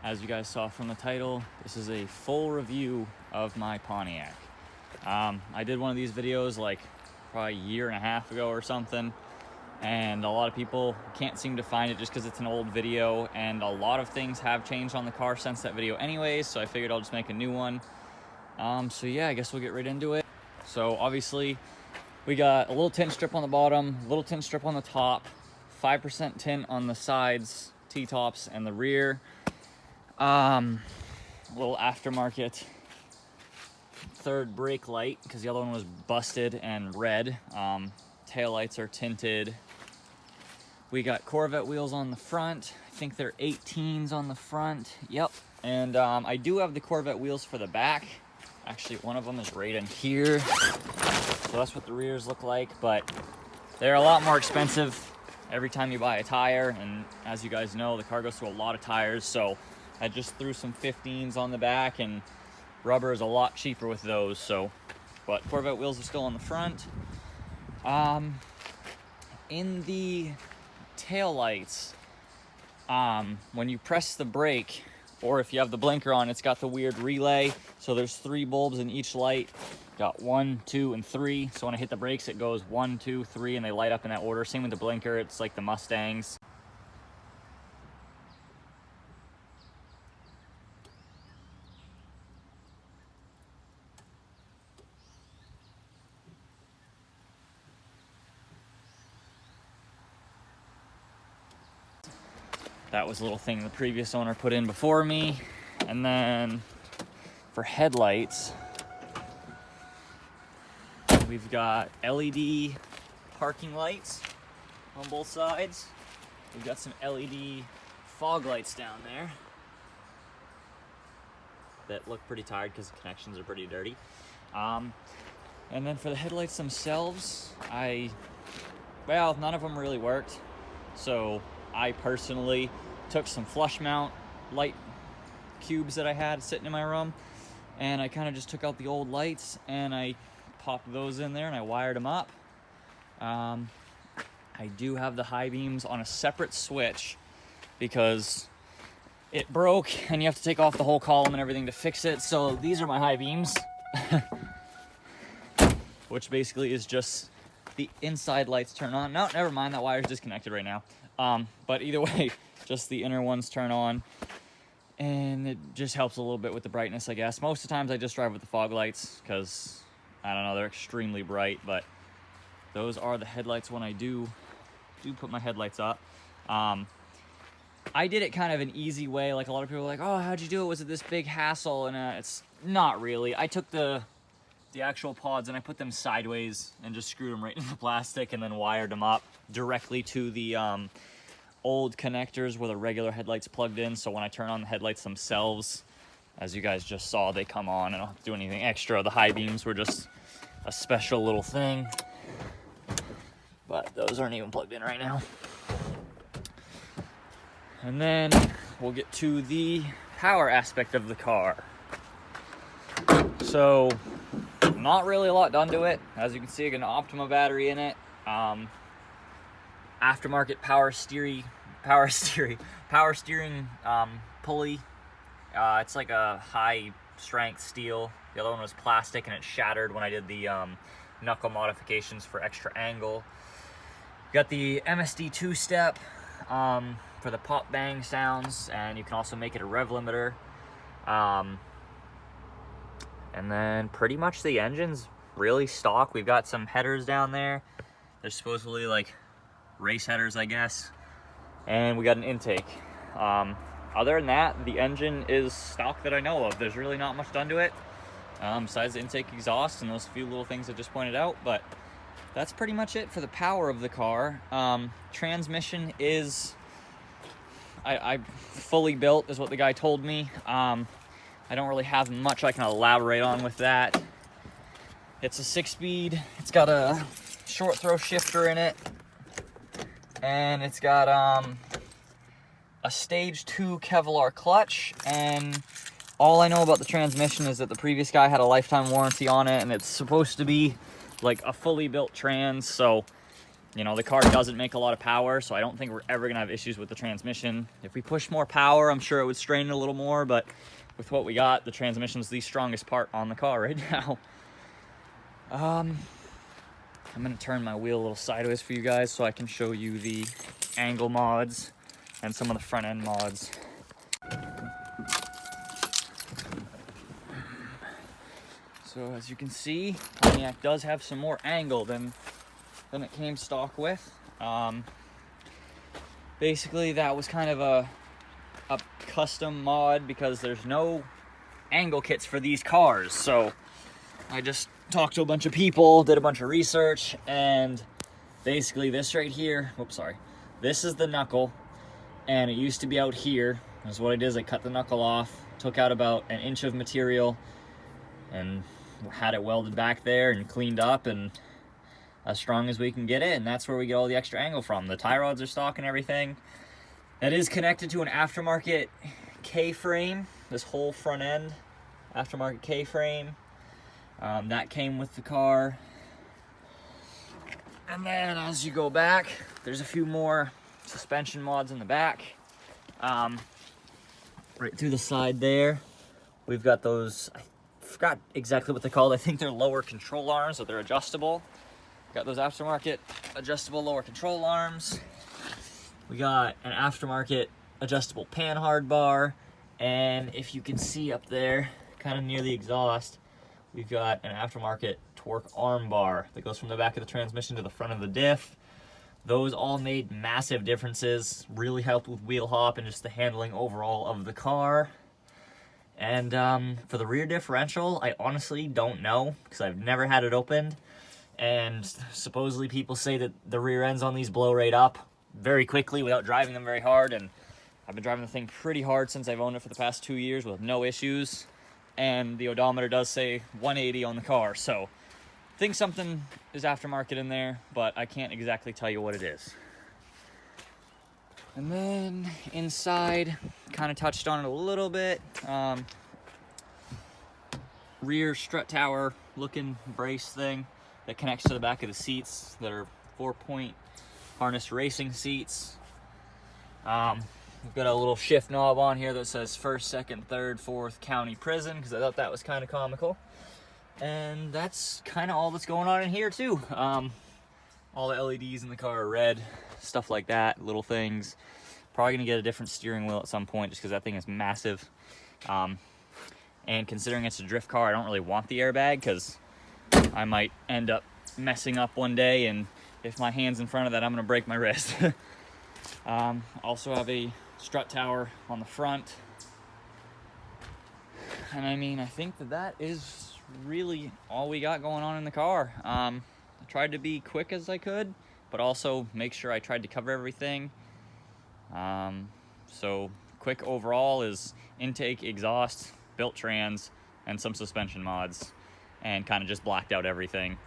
As you guys saw from the title, this is a full review of my Pontiac. I did one of these videos like probably a year and a half ago or something, and a lot of people can't seem to find it just because it's an old video, and a lot of things have changed on the car since that video anyways, so I figured I'll just make a new one. So yeah, I guess we'll get right into it. So obviously we got a little tint strip on the bottom, a little tint strip on the top, 5% tint on the sides, T-tops, and the rear. Little aftermarket third brake light because the other one was busted and red. Tail lights are tinted. We got Corvette wheels on the front. I think they're 18s on the front. Yep. And I do have the Corvette wheels for the back. Actually, one of them is right in here. So that's what the rears look like, but they're a lot more expensive every time you buy a tire. And as you guys know, the car goes through a lot of tires. So I just threw some 15s on the back, and rubber is a lot cheaper with those. So, but Corvette wheels are still on the front. In the tail lights, when you press the brake, or if you have the blinker on, it's got the weird relay. So there's 3 bulbs in each light. Got 1, 2, and 3. So when I hit the brakes, it goes 1, 2, 3, and they light up in that order. Same with the blinker. It's like the Mustangs. That was a little thing the previous owner put in before me. And then for headlights, we've got LED parking lights on both sides. We've got some LED fog lights down there that look pretty tired because the connections are pretty dirty. And then for the headlights themselves, well, none of them really worked. So I personally took some flush mount light cubes that I had sitting in my room, and I kind of just took out the old lights and I popped those in there and I wired them up. I do have the high beams on a separate switch because it broke and you have to take off the whole column and everything to fix it. So these are my high beams, which basically is just the inside lights turn on. No, never mind, that wire's disconnected right now. But either way, just the inner ones turn on, and it just helps a little bit with the brightness, I guess. Most of the times I just drive with the fog lights because, I don't know, they're extremely bright, but those are the headlights when I do put my headlights up. I did it kind of an easy way. Like, a lot of people are like, oh, how'd you do it? Was it this big hassle? And it's not really. I took the actual pods and I put them sideways and just screwed them right into the plastic and then wired them up directly to the old connectors where the regular headlights plugged in. So when I turn on the headlights themselves, as you guys just saw, they come on. I don't have to do anything extra. The high beams were just a special little thing, but those aren't even plugged in right now. And then we'll get to the power aspect of the car. So not really a lot done to it. As you can see, I got an Optima battery in it. Aftermarket power steering pulley. It's like a high strength steel. The other one was plastic and it shattered when I did the knuckle modifications for extra angle. Got the MSD 2-step for the pop bang sounds, and you can also make it a rev limiter. And then pretty much the engine's really stock. We've got some headers down there. They're supposedly like race headers, I guess. And we got an intake. Other than that, the engine is stock that I know of. There's really not much done to it, besides the intake exhaust and those few little things I just pointed out. But that's pretty much it for the power of the car. Transmission is I fully built, is what the guy told me. I don't really have much I can elaborate on with that. It's a 6-speed. It's got a short throw shifter in it, and it's got a stage 2 Kevlar clutch. And all I know about the transmission is that the previous guy had a lifetime warranty on it, and it's supposed to be like a fully built trans. So You know, the car doesn't make a lot of power, so I don't think we're ever gonna have issues with the transmission. If we push more power, I'm sure it would strain it a little more, but with what we got, the transmission's the strongest part on the car right now. I'm gonna turn my wheel a little sideways for you guys so I can show you the angle mods and some of the front end mods. So as you can see, Pontiac does have some more angle than it came stock with. Basically that was kind of a custom mod because there's no angle kits for these cars. So I just talked to a bunch of people, did a bunch of research, and basically this right here, oops, sorry. This is the knuckle, and it used to be out here. That's what it is. I cut the knuckle off, took out about an inch of material, and had it welded back there and cleaned up and as strong as we can get it, and that's where we get all the extra angle from. The tie rods are stock and everything. That is connected to an aftermarket K-frame, this whole front end, aftermarket K-frame. That came with the car. And then as you go back, there's a few more suspension mods in the back. Right through the side there, we've got those, I forgot exactly what they're called. I think they're lower control arms, so they're adjustable. Got those aftermarket adjustable lower control arms. We got an aftermarket adjustable panhard bar. And if you can see up there, kind of near the exhaust, we've got an aftermarket torque arm bar that goes from the back of the transmission to the front of the diff. Those all made massive differences, really helped with wheel hop and just the handling overall of the car. And for the rear differential, I honestly don't know because I've never had it opened. And supposedly people say that the rear ends on these blow right up very quickly without driving them very hard. And I've been driving the thing pretty hard since I've owned it for the past 2 years with no issues. And the odometer does say 180 on the car. So I think something is aftermarket in there, but I can't exactly tell you what it is. And then inside, kind of touched on it a little bit. Rear strut tower looking brace thing that connects to the back of the seats that are 4-point harness racing seats. We've got a little shift knob on here that says 1st, 2nd, 3rd, 4th county prison because I thought that was kind of comical. And that's kind of all that's going on in here too. All the LEDs in the car are red, stuff like that, little things. Probably gonna get a different steering wheel at some point just because that thing is massive. And considering it's a drift car, I don't really want the airbag because I might end up messing up one day, and if my hand's in front of that, I'm gonna break my wrist. Also have a strut tower on the front. And I mean, I think that is really all we got going on in the car. I tried to be quick as I could, but also make sure I tried to cover everything. So quick overall is intake, exhaust, built trans, and some suspension mods, and kind of just blacked out everything.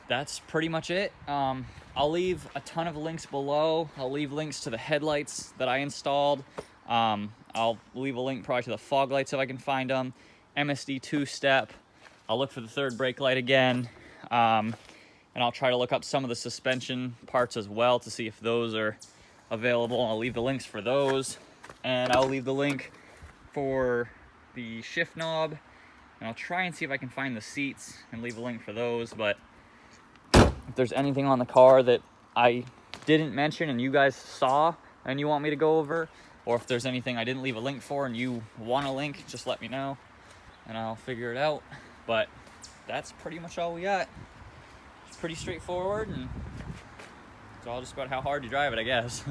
That's pretty much it. I'll leave a ton of links below. I'll leave links to the headlights that I installed. I'll leave a link probably to the fog lights if I can find them. MSD 2-step. I'll look for the 3rd brake light again. And I'll try to look up some of the suspension parts as well to see if those are available. I'll leave the links for those. And I'll leave the link for the shift knob. And I'll try and see if I can find the seats and leave a link for those. But if there's anything on the car that I didn't mention and you guys saw and you want me to go over, or if there's anything I didn't leave a link for and you want a link, just let me know and I'll figure it out. But that's pretty much all we got. It's pretty straightforward, and it's all just about how hard you drive it, I guess.